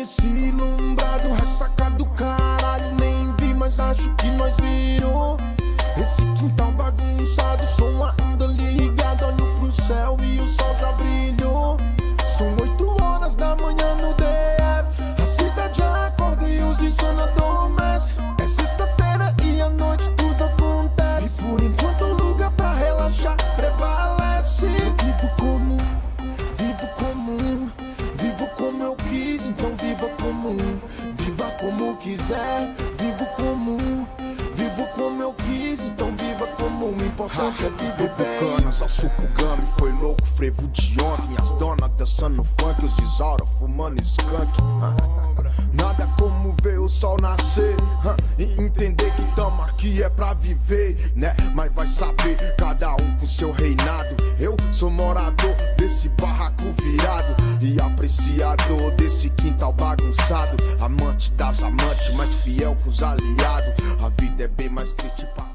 amanheci lumbrado, ressaca do caralho, nem vi, mas acho que nós virou. Esse quintal bagunçado, som ainda ligado, olho pro céu e o sol já brilhou. São 8 horas da manhã no DF, a cidade acorda e os insano adormecem. É sexta-feira e à noite tudo acontece, e por enquanto o lugar pra relaxar prevalece. Eu vivo comum, vivo comum, vivo como eu quis, então viva comum. Viva como quiser, vivo comum, vivo como eu quis, então viva comum. O importante é viver bem. Canas ao suco gami, foi louco, frevo de ontem. As donas dançando funk, os Isaura fumando skunk. Nada como ver o sol nascer e entender que tamo aqui é pra viver, né? Mas vai saber, cada um com seu reinado. Eu sou morador desse barraco virado e apreciador desse quintal bagunçado. Amante das amantes, mais fiel com os aliados. A vida é bem mais triste pra